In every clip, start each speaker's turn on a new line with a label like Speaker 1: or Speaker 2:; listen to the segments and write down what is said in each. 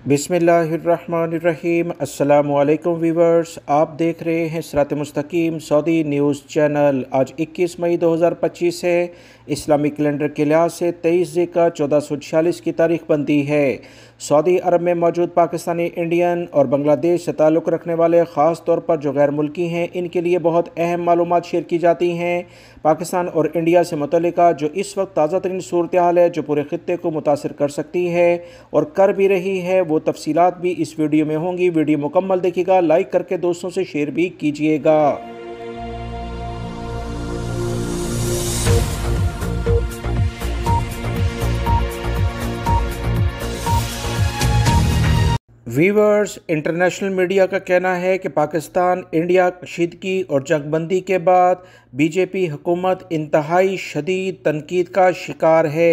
Speaker 1: बिस्मिल्लाहिर्रहमानिर्रहीम। अस्सलामुअलैकुम वीवर्स, आप देख रहे हैं सिरात मुस्तकीम सऊदी न्यूज़ चैनल। आज 21 मई 2025 है। इस्लामिक कैलेंडर के लिहाज से 23 ज़िलक़ादा 1446 की तारीख बनती है। सऊदी अरब में मौजूद पाकिस्तानी, इंडियन और बांग्लादेश से ताल्लुक़ रखने वाले ख़ास तौर पर जो गैर मुल्की हैं, इनके लिए बहुत अहम मालूमात शेयर की जाती हैं। पाकिस्तान और इंडिया से मुतल्लिका जो इस वक्त ताज़ा तरीन सूरत हाल है, जो पूरे ख़ित्ते को मुतासिर कर सकती है और कर भी रही है, वो तफसीलात भी इस वीडियो में होंगी। वीडियो मुकम्मल देखिएगा, लाइक करके दोस्तों से शेयर भी कीजिएगा। वीवर्स, इंटरनेशनल मीडिया का कहना है कि पाकिस्तान इंडिया कशीदगी और जंगबंदी के बाद बीजेपी हुकूमत इंतहाई शदीद तनकीद का शिकार है।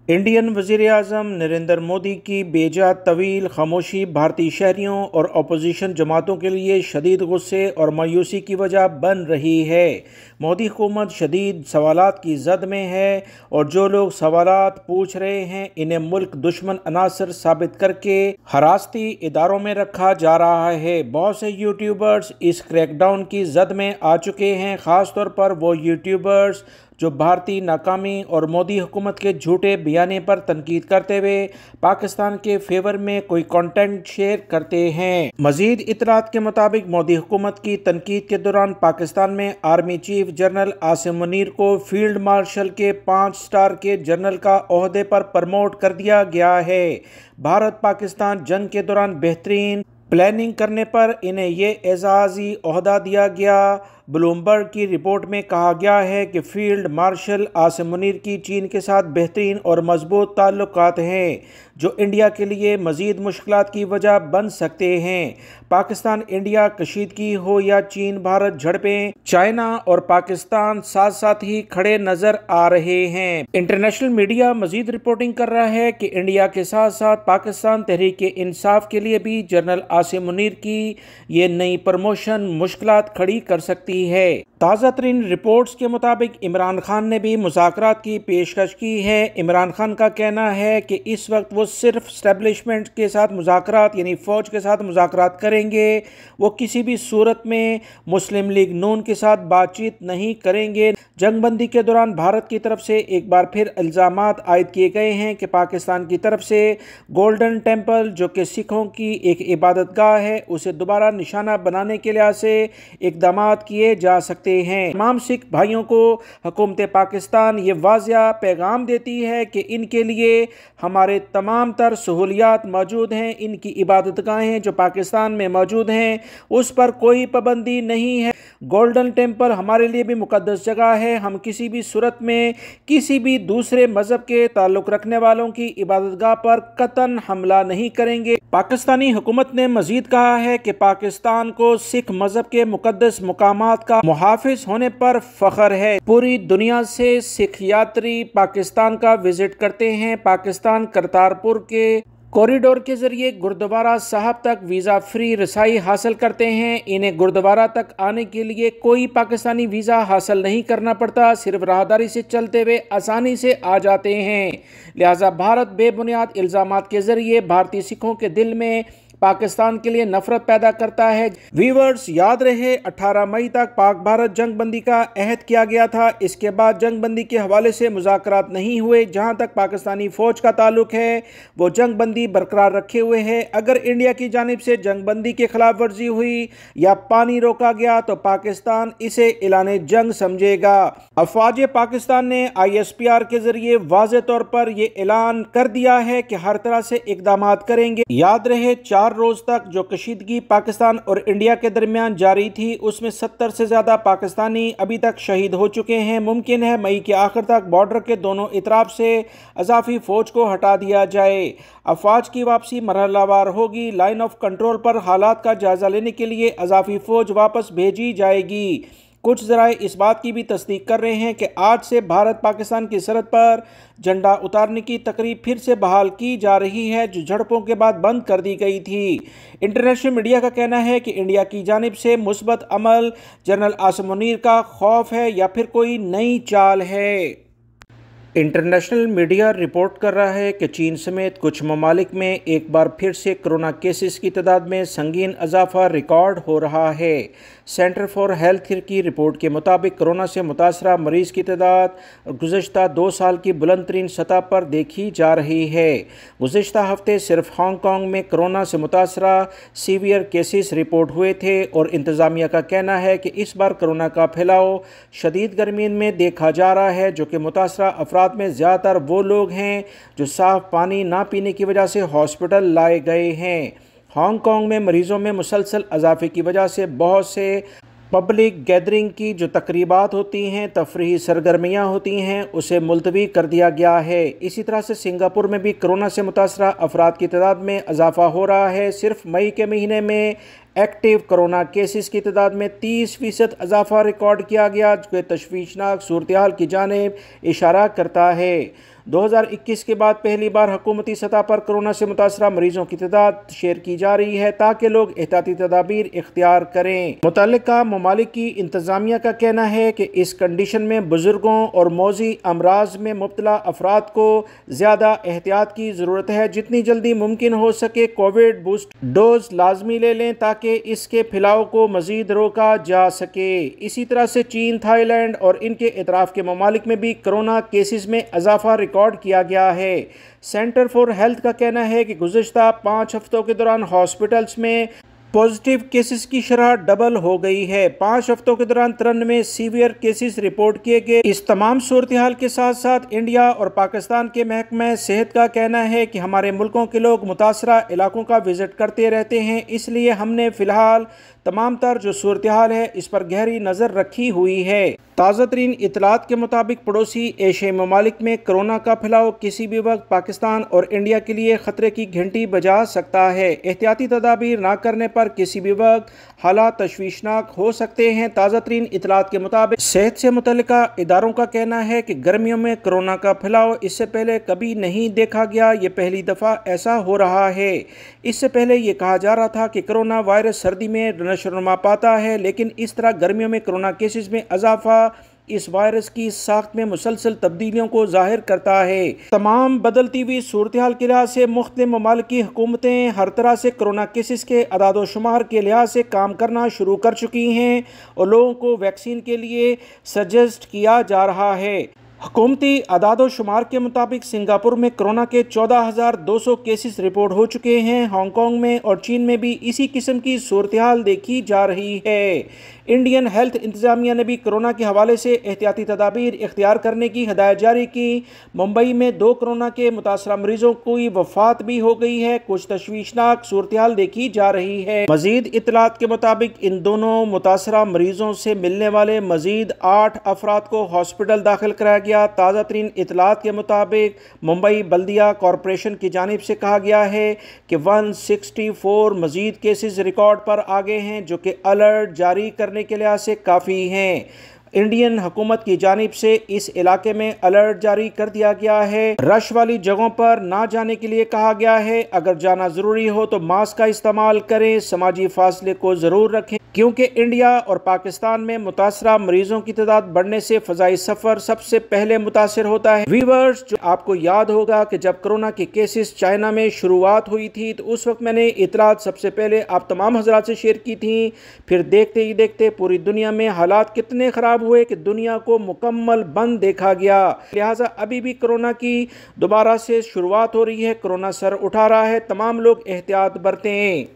Speaker 1: इंडियन वज़ीर-ए-आज़म नरेंद्र मोदी की बेजा तवील खामोशी भारतीय शहरियों और अपोजिशन जमातों के लिए शदीद गुस्से और मायूसी की वजह बन रही है। मोदी हुकूमत शदीद सवालात की जद में है और जो लोग सवालात पूछ रहे हैं, इन्हें मुल्क दुश्मन अनासर साबित करके हरासती इदारों में रखा जा रहा है। बहुत से यूट्यूबर्स इस क्रैकडाउन की जद में आ चुके हैं, ख़ास तौर पर वो यूट्यूबर्स जो भारतीय नाकामी और मोदी हुकूमत के झूठे बयाने पर तनकीद करते हुए पाकिस्तान के फेवर में कोई कंटेंट शेयर करते हैं। मजीद इतलात के मुताबिक मोदी हुकूमत की तनकीद के दौरान पाकिस्तान में army chief general Asim Munir को फील्ड मार्शल के 5 स्टार के जनरल का ओहदे पर प्रमोट कर दिया गया है। भारत पाकिस्तान जंग के दौरान बेहतरीन प्लानिंग करने पर इन्हें ये एजाज़ी ओहदा दिया गया। ब्लूमबर्ग की रिपोर्ट में कहा गया है कि फील्ड मार्शल आसिम मुनीर की चीन के साथ बेहतरीन और मजबूत ताल्लुकात हैं, जो इंडिया के लिए मज़ीद मुश्किलात की वजह बन सकते हैं। पाकिस्तान इंडिया कशीदगी हो या चीन भारत झड़पें, चाइना और पाकिस्तान साथ साथ ही खड़े नजर आ रहे हैं। इंटरनेशनल मीडिया मजीद रिपोर्टिंग कर रहा है कि इंडिया के साथ साथ पाकिस्तान तहरीक इंसाफ के लिए भी जनरल आसिम मुनीर की ये नई प्रमोशन मुश्किलात खड़ी कर सकती है। ताज़ा तरीन रिपोर्ट्स के मुताबिक इमरान खान ने भी मुज़ाकरात की पेशकश की है। इमरान खान का कहना है कि इस वक्त वो सिर्फ स्टैब्लिशमेंट के साथ मुज़ाकरात यानी फ़ौज के साथ मुज़ाकरात करेंगे। वो किसी भी सूरत में मुस्लिम लीग नून के साथ बातचीत नहीं करेंगे। जंगबंदी के दौरान भारत की तरफ से एक बार फिर इल्ज़ामात आयद किए गए हैं कि पाकिस्तान की तरफ से गोल्डन टेम्पल, जो कि सिखों की एक इबादत गाह है, उसे दोबारा निशाना बनाने के लिहाज से इक़दाम किए जा सकते हैं। तमाम सिख भाइयों को हुकूमत पाकिस्तान ये वाज़िया पैगाम देती है कि इनके लिए हमारे तमाम तर सहूलियात मौजूद हैं। इनकी इबादत गाहें जो पाकिस्तान में मौजूद हैं, उस पर कोई पाबंदी नहीं है। गोल्डन टेम्पल हमारे लिए भी मुकद्दस जगह है। हम किसी भी सूरत में किसी भी दूसरे मजहब के ताल्लुक़ रखने वालों की इबादत गाह पर कतन हमला नहीं करेंगे। पाकिस्तानी हुकूमत ने मजीद कहा है कि पाकिस्तान को सिख मजहब के मुकद्दस मुकामात का मुहाफिज होने पर फख्र है। पूरी दुनिया से सिख यात्री पाकिस्तान का विजिट करते हैं। पाकिस्तान करतारपुर के कॉरिडोर के जरिए गुरुद्वारा साहब तक वीज़ा फ्री रसाई हासिल करते हैं। इन्हें गुरुद्वारा तक आने के लिए कोई पाकिस्तानी वीज़ा हासिल नहीं करना पड़ता, सिर्फ राहदारी से चलते हुए आसानी से आ जाते हैं। लिहाजा भारत बेबुनियाद इल्ज़ामात के जरिए भारतीय सिखों के दिल में पाकिस्तान के लिए नफरत पैदा करता है। वीवर्स, याद रहे 18 मई तक पाक भारत जंगबंदी का अहद किया गया था। इसके बाद जंगबंदी के हवाले से मुज़ाकरात नहीं हुए। जहां तक पाकिस्तानी फ़ौज का ताल्लुक है, वो जंगबंदी बरकरार रखे हुए है। अगर इंडिया की जानिब से जंगबंदी की खिलाफ वर्जी हुई या पानी रोका गया तो पाकिस्तान इसे ऐलान जंग समझेगा। अफवाज पाकिस्तान ने ISPR के जरिए वाज़े तौर पर यह ऐलान कर दिया है कि हर तरह से इक़दाम करेंगे। याद रहे 4 रोज तक जो कशीदगी पाकिस्तान और इंडिया के दरमियान जारी थी, उसमें 70 से ज्यादा पाकिस्तानी अभी तक शहीद हो चुके हैं। मुमकिन है मई के आखिर तक बॉर्डर के दोनों इतराफ से अजाफी फौज को हटा दिया जाए। अफवाज की वापसी मरहलावार होगी। लाइन ऑफ कंट्रोल पर हालात का जायजा लेने के लिए अजाफी फौज वापस भेजी जाएगी। कुछ ज़राए इस बात की भी तस्दीक कर रहे हैं कि आज से भारत पाकिस्तान की सरहद पर झंडा उतारने की तकरीब फिर से बहाल की जा रही है, जो झड़पों के बाद बंद कर दी गई थी। इंटरनेशनल मीडिया का कहना है कि इंडिया की जानिब से मुस्बत अमल जनरल आसिम मुनीर का खौफ है या फिर कोई नई चाल है। इंटरनेशनल मीडिया रिपोर्ट कर रहा है कि चीन समेत कुछ ममालिक में एक बार फिर से कोरोना केसेस की तादाद में संगीन इजाफा रिकॉर्ड हो रहा है। सेंटर फॉर हेल्थ की रिपोर्ट के मुताबिक कोरोना से मुतासरा मरीज़ की तादाद गुज़श्ता 2 साल की बुलंद तरीन सतह पर देखी जा रही है। गुज़श्ता हफ्ते सिर्फ हांगकॉन्ग में कोरोना से मुतासरा सीवियर केसेस रिपोर्ट हुए थे और इंतज़ामिया का कहना है कि इस बार कोरोना का फैलाव शदीद गर्मी में देखा जा रहा है, जो कि मुतासरा अफराद में ज़्यादातर वो लोग हैं जो साफ पानी ना पीने की वजह से हॉस्पिटल लाए गए हैं। हांगकॉन्ग में मरीजों में मुसलसल इजाफे की वजह से बहुत से पब्लिक गैदरिंग की जो तकरीबात होती हैं, तफरीही सरगर्मियाँ होती हैं, उसे मुलतवी कर दिया गया है। इसी तरह से सिंगापुर में भी कोरोना से मुतासरा अफराद की तादाद में इजाफा हो रहा है। सिर्फ मई के महीने में एक्टिव कोरोना केसेस की तादाद में 30% इजाफा रिकॉर्ड किया गया, जो तशवीशनाक सूरत-ए-हाल की जानिब इशारा करता है। 2021 के बाद पहली बार हुकूमती सतह पर कोरोना से मुतासरा मरीजों की तादाद शेयर की जा रही है ताकि लोग एहतियाती तदाबीर इख्तियार करें। मुतल्लिका ममालिक की इंतज़ामिया का कहना है कि इस कंडीशन में बुजुर्गों और मौजी अमराज में मुब्तला अफराद को ज़्यादा एहतियात की ज़रूरत है। जितनी जल्दी मुमकिन हो सके कोविड बूस्ट डोज लाजमी ले लें ताकि इसके फैलाव को मज़ीद रोका जा सके। इसी तरह से चीन, थाईलैंड और इनके इतराफ़ के ममालिक में भी कोरोना केसेस में इजाफा रिकॉर्ड किया गया है। सेंटर फॉर हेल्थ का कहना है कि गुज़श्ता 5 हफ्तों के दौरान हॉस्पिटल्स में पॉजिटिव केसेस की शरह डबल हो गई है। 5 हफ्तों के दौरान 93 सीवियर केसेस रिपोर्ट किए गए। इस तमाम सूरत हाल के साथ साथ इंडिया और पाकिस्तान के महकमा सेहत का कहना है कि हमारे मुल्कों के लोग मुतासरा इलाकों का विजिट करते रहते हैं, इसलिए हमने फ़िलहाल तमाम तर जो सूरत हाल है इस पर गहरी नज़र रखी हुई है। ताज़ा तरीन इतलात के मुताबिक पड़ोसी एशियाई ममालिक में कोरोना का फैलाव किसी भी वक्त पाकिस्तान और इंडिया के लिए ख़तरे की घंटी बजा सकता है। एहतियाती तदाबीर ना करने पर किसी भी वक्त हालात तशवीशनाक हो सकते हैं। ताज़ा तरीन इतलात के मुताबिक सेहत से मुतल्लिका इदारों का कहना है कि गर्मियों में कोरोना का फैलाव इससे पहले कभी नहीं देखा गया, ये पहली दफ़ा ऐसा हो रहा है। इससे पहले ये कहा जा रहा था कि कोरोना वायरस सर्दी में नशोनुमा पाता है, लेकिन इस तरह गर्मियों में कोरोना केसेस में इजाफा इस वायरस की साख्त में मुसलसल तब्दीलियों को जाहिर करता है। तमाम बदलती हुई सूरत हाल के लिहाज से मुख्तलिफ ममालिक की हुकूमतें हर तरह से कोरोना केसेस के अदाद व शुमार के लिहाज से काम करना शुरू कर चुकी हैं और लोगों को वैक्सीन के लिए सजेस्ट किया जा रहा है। हुकूमती अदाद व शुमार के मुताबिक सिंगापुर में कोरोना के 14,200 केसेस रिपोर्ट हो चुके हैं। हांगकॉन्ग में और चीन में भी इसी किस्म की सूरत हाल देखी जा रही है। इंडियन हेल्थ इंतज़ामिया ने भी कोरोना के हवाले से एहतियाती तदाबीर इख्तियार करने की हदायत जारी की। मुंबई में 2 कोरोना के मुतासरा मरीजों की वफ़ात भी हो गई है। कुछ तशवीशनाक सूरत हाल देखी जा रही है। मज़ीद इतलात के मुताबिक इन दोनों मुतासरा मरीजों से मिलने वाले मज़ीद 8 अफराद को हॉस्पिटल दाखिल कराया गया। ताज़ा तरीन इतलात के मुताबिक मुंबई बल्दिया कॉरपोरेशन की जानिब से कहा गया है कि 164 मज़ीद केसेस रिकॉर्ड पर आ गए हैं, जो कि अलर्ट जारी करने के लिहाज से काफ़ी हैं। इंडियन हुकूमत की जानिब से इस इलाके में अलर्ट जारी कर दिया गया है। रश वाली जगहों पर ना जाने के लिए कहा गया है। अगर जाना ज़रूरी हो तो मास्क का इस्तेमाल करें, समाजी फासले को ज़रूर रखें, क्योंकि इंडिया और पाकिस्तान में मुतासरा मरीजों की तादाद बढ़ने से फ़ज़ाई सफ़र सबसे पहले मुतासर होता है। वीवर्स, जो आपको याद होगा कि जब कोरोना के केसेस चाइना में शुरुआत हुई थी तो उस वक्त मैंने इतलात सबसे पहले आप तमाम हज़रात से शेयर की थी। फिर देखते ही देखते पूरी दुनिया में हालात कितने ख़राब हुए कि दुनिया को मुकम्मल बंद देखा गया। लिहाजा अभी भी कोरोना की दोबारा से शुरुआत हो रही है, कोरोना सर उठा रहा है, तमाम लोग एहतियात बरतें।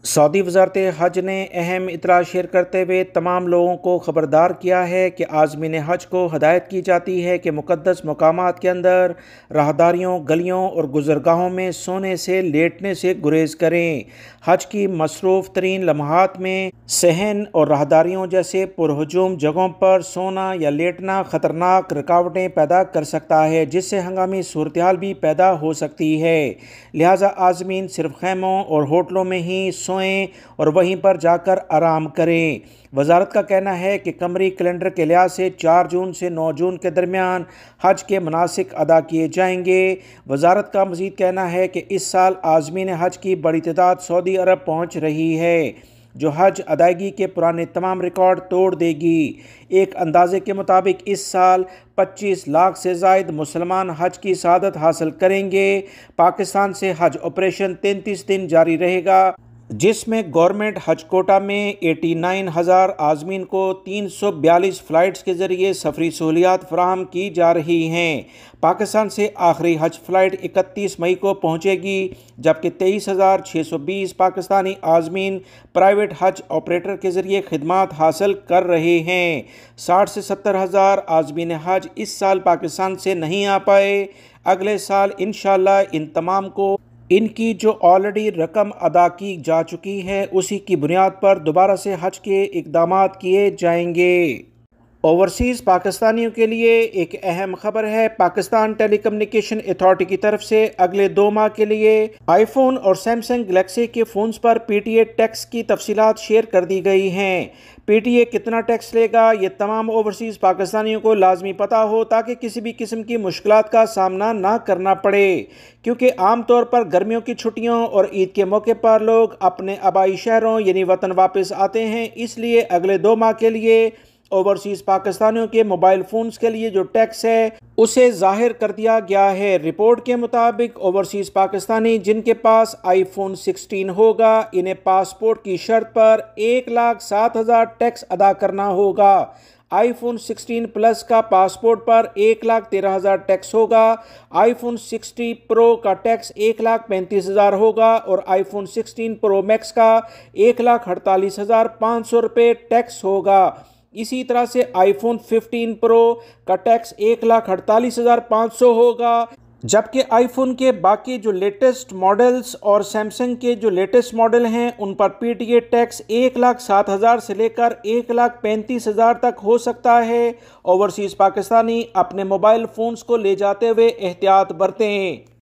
Speaker 1: सऊदी वज़ारत हज ने अहम इतला शेयर करते हुए तमाम लोगों को ख़बरदार किया है कि आज़मीन हज को हदायत की जाती है कि मुक़द्दस मकामात के अंदर राहदारियों, गलियों और गुज़रगाहों में सोने से लेटने से गुरेज करें। हज की मसरूफ़ तरीन लम्हात में सहन और राहदारियों जैसे पुरहजूम जगहों पर सोना या लेटना ख़तरनाक रुकावटें पैदा कर सकता है, जिससे हंगामी सूरत हाल भी पैदा हो सकती है। लिहाजा आज़मीन सिर्फ खैमों और होटलों में ही सोएं और वहीं पर जाकर आराम करें। वजारत का कहना है कि कमरी कैलेंडर के लिहाज से 4 जून से 9 जून के दरमियान हज के मनासिक अदा किए जाएंगे। वजारत का मज़ीद कहना है कि इस साल आज़मीन हज की बड़ी तादाद सऊदी अरब पहुँच रही है। जो हज अदायगी के पुराने तमाम रिकॉर्ड तोड़ देगी। एक अंदाजे के मुताबिक इस साल 25 लाख से ज़ायद मुसलमान हज की सआदत हासिल करेंगे। पाकिस्तान से हज ऑपरेशन 33 दिन जारी रहेगा, जिसमें गवर्नमेंट हज कोटा में 89,000 आज़मीन को 342 फ़्लाइट्स के ज़रिए सफरी सहूलियात फराहम की जा रही हैं। पाकिस्तान से आखिरी हज फ़्लाइट 31 मई को पहुंचेगी, जबकि 23,620 पाकिस्तानी आज़मीन प्राइवेट हज ऑपरेटर के ज़रिए खिदमात हासिल कर रहे हैं। 60 से 70,000 आज़मीन हज इस साल पाकिस्तान से नहीं आ पाए। अगले साल इंशाअल्लाह इन तमाम को इनकी जो ऑलरेडी रकम अदा की जा चुकी है उसी की बुनियाद पर दोबारा से हज के इक़दामात किए जाएंगे। ओवरसीज़ पाकिस्तानियों के लिए एक अहम खबर है। पाकिस्तान टेलीकम्युनिकेशन अथॉरिटी की तरफ से अगले 2 माह के लिए आईफोन और सैमसंग गैलेक्सी के फ़ोन्स पर PTA टैक्स की तफसीलात शेयर कर दी गई हैं। PTA कितना टैक्स लेगा ये तमाम ओवरसीज़ पाकिस्तानियों को लाजमी पता हो, ताकि किसी भी किस्म की मुश्किलात का सामना ना करना पड़े, क्योंकि आम तौर पर गर्मियों की छुट्टियों और ईद के मौके पर लोग अपने आबाई शहरों यानी वतन वापस आते हैं। इसलिए अगले 2 माह के लिए ओवरसीज़ पाकिस्तानियों के मोबाइल फ़ोन्स के लिए जो टैक्स है उसे जाहिर कर दिया गया है। रिपोर्ट के मुताबिक ओवरसीज़ पाकिस्तानी जिनके पास iPhone 16 होगा, इन्हें पासपोर्ट की शर्त पर 1,07,000 टैक्स अदा करना होगा। iPhone 16 प्लस का पासपोर्ट पर 1,13,000 टैक्स होगा। iPhone 60 Pro का टैक्स 1,35,000 होगा और iPhone 16 Pro Max का 1,48,500 रुपये टैक्स होगा। इसी तरह से iPhone 15 Pro का टैक्स 1,48,500 होगा, जबकि आईफोन के बाकी जो लेटेस्ट मॉडल्स और सैमसंग के जो लेटेस्ट मॉडल हैं उन पर PTA टैक्स 1,07,000 से लेकर 1,35,000 तक हो सकता है। ओवरसीज़ पाकिस्तानी अपने मोबाइल फ़ोन्स को ले जाते हुए एहतियात बरतें।